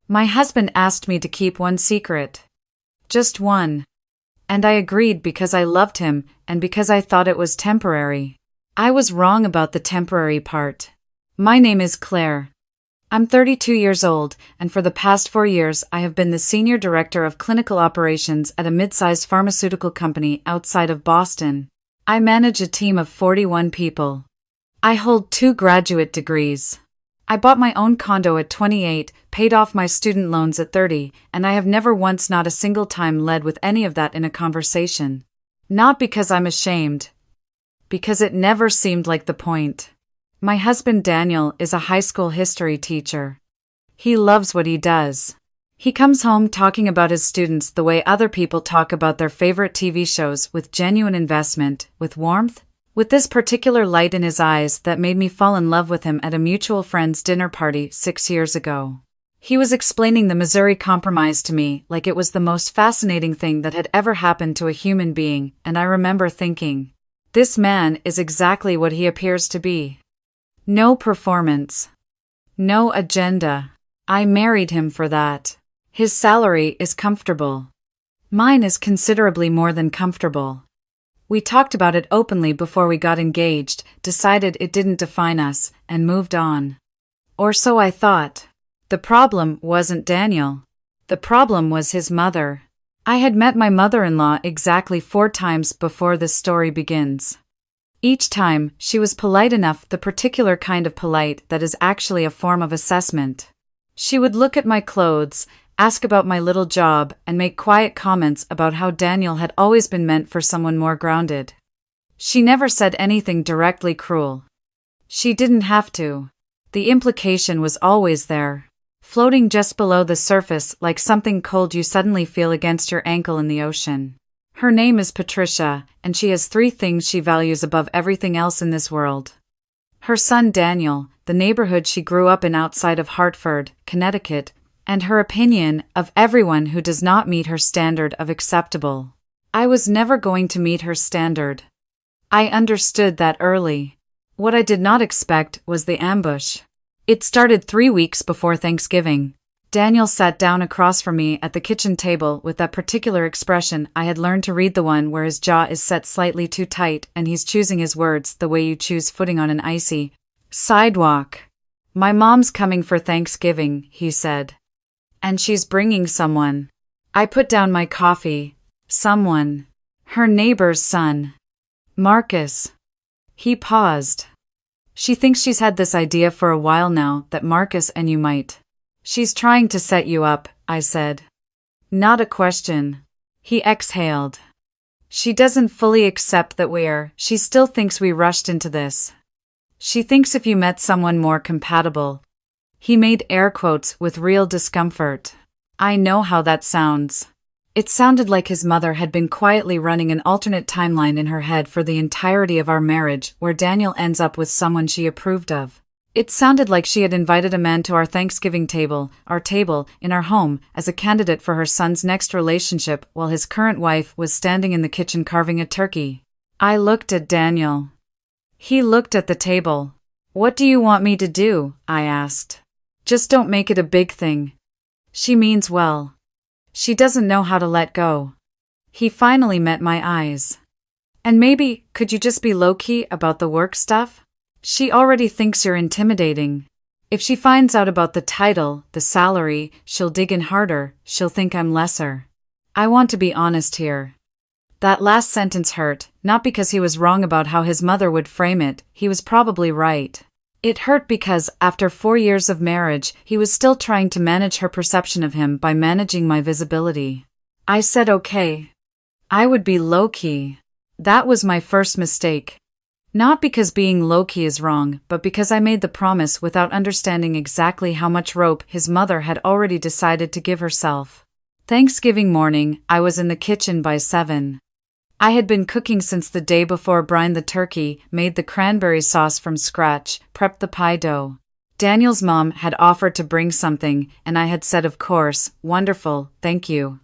My husband asked me to keep one secret. Just one. And I agreed because I loved him and because I thought it was temporary. I was wrong about the temporary part. My name is Claire. I'm 32 years old, and for the past 4 years I have been the Senior Director of Clinical Operations at a mid-sized pharmaceutical company outside of Boston. I manage a team of 41 people. I hold 2 graduate degrees. I bought my own condo at 28, paid off my student loans at 30, and I have never once, not a single time, led with any of that in a conversation. Not because I'm ashamed. Because it never seemed like the point. My husband Daniel is a high school history teacher. He loves what he does. He comes home talking about his students the way other people talk about their favorite TV shows, with genuine investment, with warmth, with this particular light in his eyes that made me fall in love with him at a mutual friend's dinner party 6 years ago. He was explaining the Missouri Compromise to me like it was the most fascinating thing that had ever happened to a human being, and I remember thinking, this man is exactly what he appears to be. No performance. No agenda. I married him for that. His salary is comfortable. Mine is considerably more than comfortable. We talked about it openly before we got engaged, decided it didn't define us, and moved on. Or so I thought. The problem wasn't Daniel. The problem was his mother. I had met my mother-in-law exactly 4 times before this story begins. Each time, she was polite enough, the particular kind of polite that is actually a form of assessment. She would look at my clothes, ask about my little job, and make quiet comments about how Daniel had always been meant for someone more grounded. She never said anything directly cruel. She didn't have to. The implication was always there, floating just below the surface like something cold you suddenly feel against your ankle in the ocean. Her name is Patricia, and she has 3 things she values above everything else in this world. Her son Daniel, the neighborhood she grew up in outside of Hartford, Connecticut, and her opinion of everyone who does not meet her standard of acceptable. I was never going to meet her standard. I understood that early. What I did not expect was the ambush. It started 3 weeks before Thanksgiving. Daniel sat down across from me at the kitchen table with that particular expression I had learned to read, the one where his jaw is set slightly too tight and he's choosing his words the way you choose footing on an icy sidewalk. My mom's coming for Thanksgiving, he said. And she's bringing someone. I put down my coffee. Someone. Her neighbor's son. Marcus. He paused. She thinks she's had this idea for a while now, that Marcus and you might. She's trying to set you up, I said. Not a question. He exhaled. She doesn't fully accept that she still thinks we rushed into this. She thinks if you met someone more compatible. He made air quotes with real discomfort. I know how that sounds. It sounded like his mother had been quietly running an alternate timeline in her head for the entirety of our marriage, where Daniel ends up with someone she approved of. It sounded like she had invited a man to our Thanksgiving table, our table, in our home, as a candidate for her son's next relationship, while his current wife was standing in the kitchen carving a turkey. I looked at Daniel. He looked at the table. What do you want me to do? I asked. Just don't make it a big thing. She means well. She doesn't know how to let go. He finally met my eyes. And maybe, could you just be low-key about the work stuff? She already thinks you're intimidating. If she finds out about the title, the salary, she'll dig in harder, she'll think I'm lesser. I want to be honest here. That last sentence hurt, not because he was wrong about how his mother would frame it, he was probably right. It hurt because, after 4 years of marriage, he was still trying to manage her perception of him by managing my visibility. I said okay. I would be low-key. That was my first mistake. Not because being low-key is wrong, but because I made the promise without understanding exactly how much rope his mother had already decided to give herself. Thanksgiving morning, I was in the kitchen by 7. I had been cooking since the day before, brined the turkey, made the cranberry sauce from scratch, prepped the pie dough. Daniel's mom had offered to bring something, and I had said, of course, wonderful, thank you.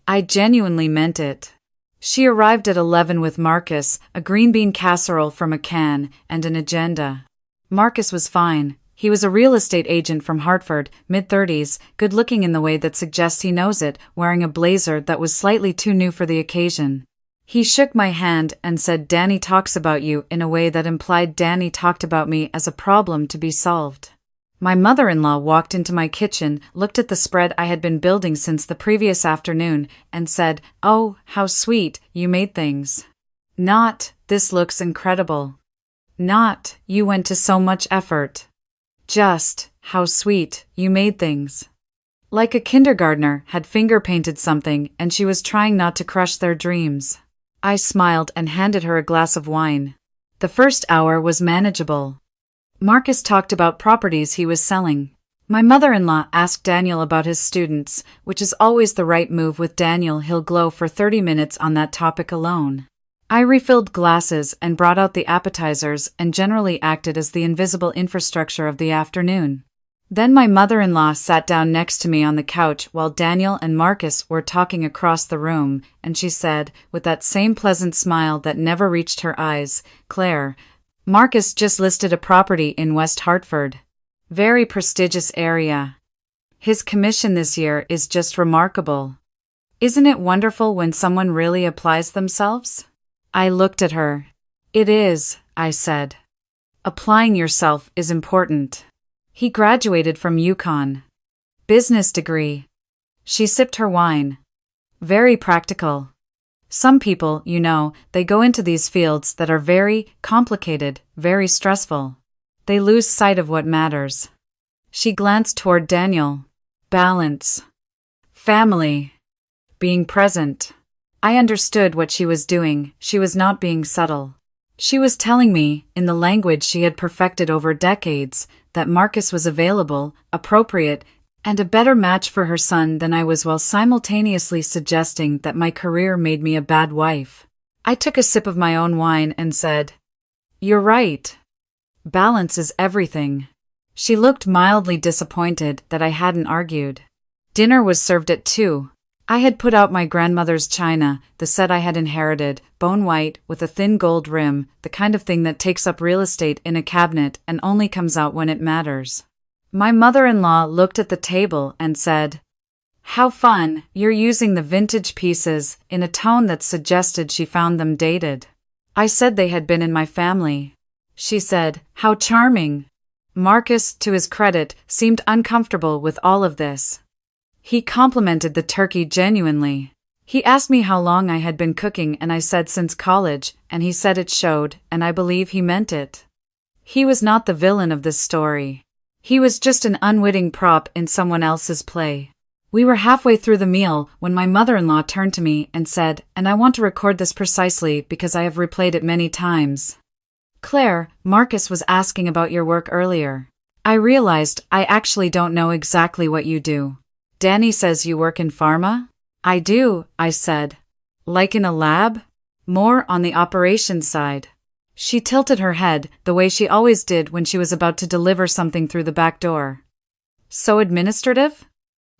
I genuinely meant it. She arrived at 11 with Marcus, a green bean casserole from a can, and an agenda. Marcus was fine, He was a real estate agent from Hartford, mid-30s, good-looking in the way that suggests he knows it, wearing a blazer that was slightly too new for the occasion. He shook my hand and said, "Danny talks about you," in a way that implied Danny talked about me as a problem to be solved. My mother-in-law walked into my kitchen, looked at the spread I had been building since the previous afternoon, and said, "Oh, how sweet, you made things." Not, "This looks incredible." Not, "You went to so much effort." Just, "How sweet, you made things." Like a kindergartner had finger-painted something and she was trying not to crush their dreams. I smiled and handed her a glass of wine. The first hour was manageable. Marcus talked about properties he was selling. My mother-in-law asked Daniel about his students, which is always the right move with Daniel. He'll glow for 30 minutes on that topic alone. I refilled glasses and brought out the appetizers and generally acted as the invisible infrastructure of the afternoon. Then my mother-in-law sat down next to me on the couch while Daniel and Marcus were talking across the room, and she said, with that same pleasant smile that never reached her eyes, "Claire, Marcus just listed a property in West Hartford. Very prestigious area. His commission this year is just remarkable. Isn't it wonderful when someone really applies themselves?" I looked at her. "It is," I said. "Applying yourself is important. He graduated from UConn. Business degree." She sipped her wine. "Very practical. Some people, you know, they go into these fields that are very complicated, very stressful. They lose sight of what matters." She glanced toward Daniel. "Balance. Family. Being present." I understood what she was doing. She was not being subtle. She was telling me, in the language she had perfected over decades, that Marcus was available, appropriate, and a better match for her son than I was, while simultaneously suggesting that my career made me a bad wife. I took a sip of my own wine and said, "You're right. Balance is everything." She looked mildly disappointed that I hadn't argued. Dinner was served at 2. I had put out my grandmother's china, the set I had inherited, bone white, with a thin gold rim, the kind of thing that takes up real estate in a cabinet and only comes out when it matters. My mother-in-law looked at the table and said, "How fun, you're using the vintage pieces," in a tone that suggested she found them dated. I said they had been in my family. She said, "How charming." Marcus, to his credit, seemed uncomfortable with all of this. He complimented the turkey genuinely. He asked me how long I had been cooking and I said since college, and he said it showed, and I believe he meant it. He was not the villain of this story. He was just an unwitting prop in someone else's play. We were halfway through the meal when my mother-in-law turned to me and said, and I want to record this precisely because I have replayed it many times, "Claire, Marcus was asking about your work earlier. I realized I actually don't know exactly what you do. Danny says you work in pharma?" "I do," I said. "Like in a lab?" "More on the operations side." She tilted her head, the way she always did when she was about to deliver something through the back door. "So administrative?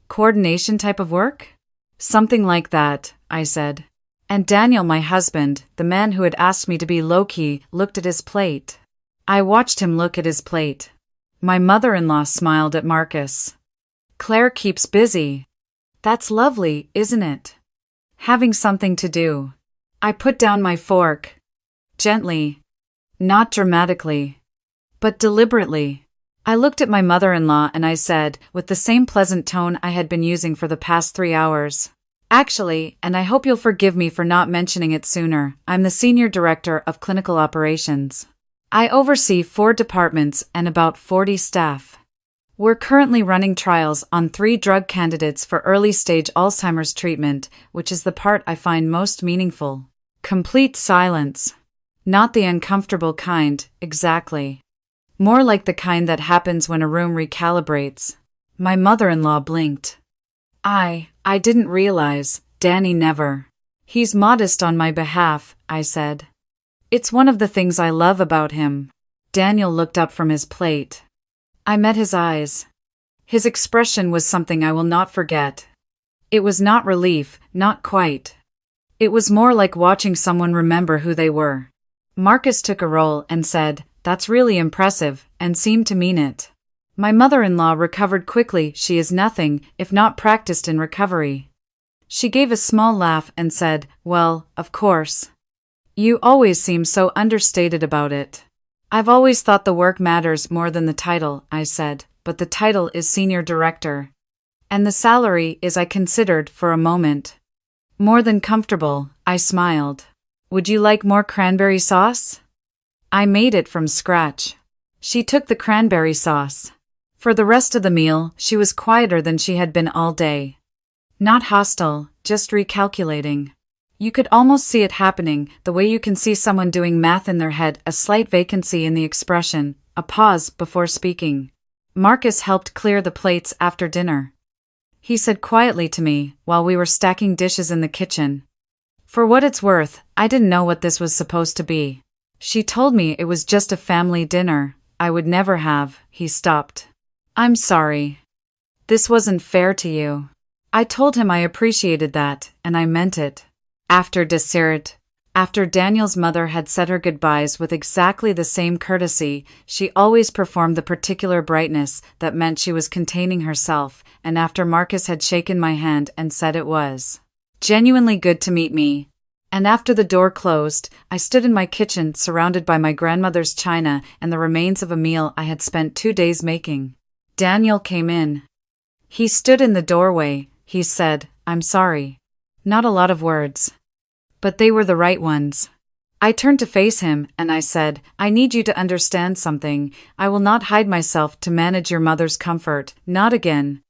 Coordination type of work?" "Something like that," I said. And Daniel, my husband, the man who had asked me to be low-key, looked at his plate. I watched him look at his plate. My mother-in-law smiled at Marcus. "Claire keeps busy. That's lovely, isn't it? Having something to do." I put down my fork. Gently. Not dramatically. But deliberately. I looked at my mother-in-law and I said, with the same pleasant tone I had been using for the past 3 hours, "Actually, and I hope you'll forgive me for not mentioning it sooner, I'm the Senior Director of Clinical Operations. I oversee 4 departments and about 40 staff. We're currently running trials on 3 drug candidates for early-stage Alzheimer's treatment, which is the part I find most meaningful." Complete silence. Not the uncomfortable kind, exactly. More like the kind that happens when a room recalibrates. My mother-in-law blinked. I didn't realize, Danny never. He's modest on my behalf," I said. "It's one of the things I love about him." Daniel looked up from his plate. I met his eyes. His expression was something I will not forget. It was not relief, not quite. It was more like watching someone remember who they were. Marcus took a roll and said, "That's really impressive," and seemed to mean it. My mother-in-law recovered quickly. She is nothing if not practiced in recovery. She gave a small laugh and said, "Well, of course. You always seem so understated about it." "I've always thought the work matters more than the title," I said, "but the title is senior director. And the salary is," I considered for a moment. "More than comfortable," I smiled. "Would you like more cranberry sauce?" I made it from scratch. She took the cranberry sauce. For the rest of the meal, she was quieter than she had been all day. Not hostile, just recalculating. You could almost see it happening, the way you can see someone doing math in their head, a slight vacancy in the expression, a pause before speaking. Marcus helped clear the plates after dinner. He said quietly to me, while we were stacking dishes in the kitchen, "For what it's worth, I didn't know what this was supposed to be. She told me it was just a family dinner. I would never have." He stopped. "I'm sorry. This wasn't fair to you." I told him I appreciated that, and I meant it. After dessert, after Daniel's mother had said her goodbyes with exactly the same courtesy, she always performed the particular brightness that meant she was containing herself, and after Marcus had shaken my hand and said it was genuinely good to meet me, and after the door closed, I stood in my kitchen surrounded by my grandmother's china and the remains of a meal I had spent 2 days making. Daniel came in. He stood in the doorway. He said, "I'm sorry." Not a lot of words, but they were the right ones. I turned to face him, and I said, "I need you to understand something. I will not hide myself to manage your mother's comfort, not again.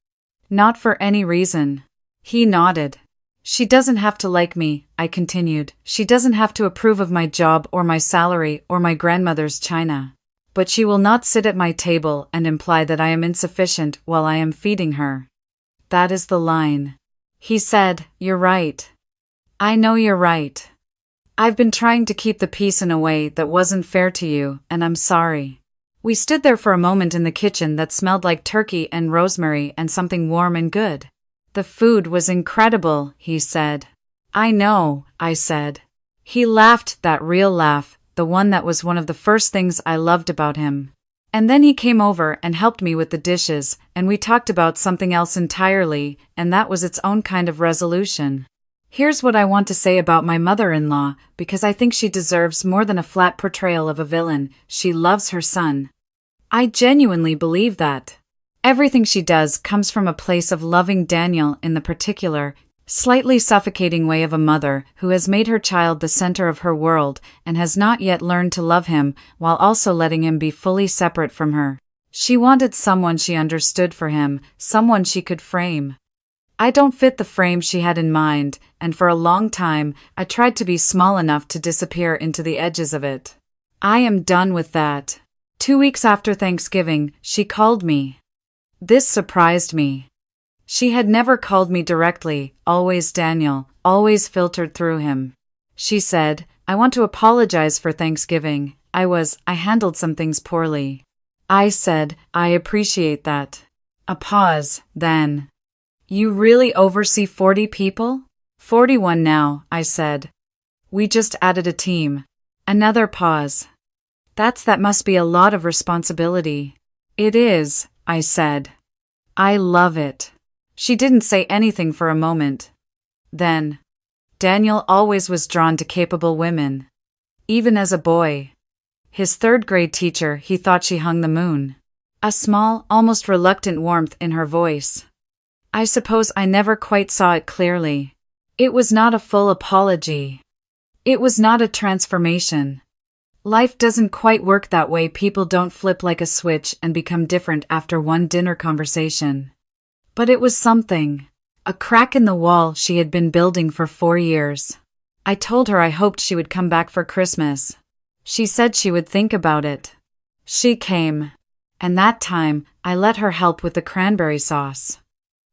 Not for any reason." He nodded. "She doesn't have to like me," I continued. "She doesn't have to approve of my job or my salary or my grandmother's china. But she will not sit at my table and imply that I am insufficient while I am feeding her. That is the line." He said, "You're right. I know you're right. I've been trying to keep the peace in a way that wasn't fair to you, and I'm sorry." We stood there for a moment in the kitchen that smelled like turkey and rosemary and something warm and good. "The food was incredible," he said. "I know," I said. He laughed, that real laugh, the one that was one of the first things I loved about him. And then he came over and helped me with the dishes, and we talked about something else entirely, and that was its own kind of resolution. Here's what I want to say about my mother-in-law, because I think she deserves more than a flat portrayal of a villain. She loves her son. I genuinely believe that. Everything she does comes from a place of loving Daniel in the particular, slightly suffocating way of a mother who has made her child the center of her world and has not yet learned to love him while also letting him be fully separate from her. She wanted someone she understood for him, someone she could frame. I don't fit the frame she had in mind, and for a long time, I tried to be small enough to disappear into the edges of it. I am done with that. 2 weeks after Thanksgiving, she called me. This surprised me. She had never called me directly, always Daniel, always filtered through him. She said, "I want to apologize for Thanksgiving. I handled some things poorly." I said, "I appreciate that." A pause, then. "You really oversee 40 people?" 41 now, I said. "We just added a team." Another pause. That must be a lot of responsibility." "It is," I said. "I love it." She didn't say anything for a moment. Then, "Daniel always was drawn to capable women. Even as a boy. His third-grade teacher, he thought she hung the moon." A small, almost reluctant warmth in her voice. I suppose I never quite saw it clearly. It was not a full apology. It was not a transformation. Life doesn't quite work that way. People don't flip like a switch and become different after one dinner conversation. But it was something. A crack in the wall she had been building for 4 years. I told her I hoped she would come back for Christmas. She said she would think about it. She came. And that time, I let her help with the cranberry sauce.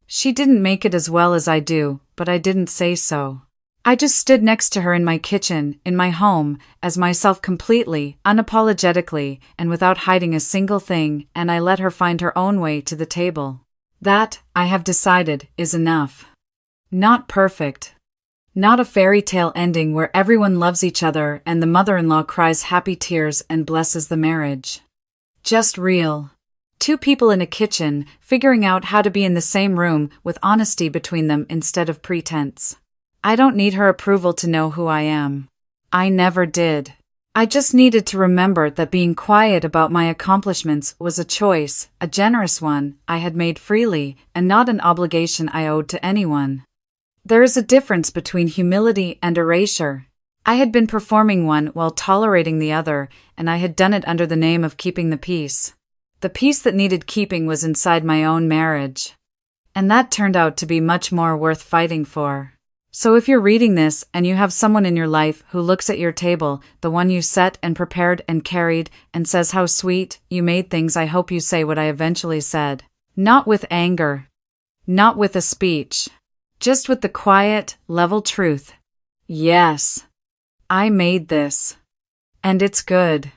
She didn't make it as well as I do, but I didn't say so. I just stood next to her in my kitchen, in my home, as myself completely, unapologetically, and without hiding a single thing, and I let her find her own way to the table. That, I have decided, is enough. Not perfect. Not a fairy tale ending where everyone loves each other and the mother-in-law cries happy tears and blesses the marriage. Just real. Two people in a kitchen, figuring out how to be in the same room with honesty between them instead of pretense. I don't need her approval to know who I am. I never did. I just needed to remember that being quiet about my accomplishments was a choice, a generous one, I had made freely, and not an obligation I owed to anyone. There is a difference between humility and erasure. I had been performing one while tolerating the other, and I had done it under the name of keeping the peace. The peace that needed keeping was inside my own marriage. And that turned out to be much more worth fighting for. So if you're reading this and you have someone in your life who looks at your table, the one you set and prepared and carried, and says how sweet you made things, I hope you say what I eventually said. Not with anger. Not with a speech. Just with the quiet, level truth. Yes. I made this. And it's good.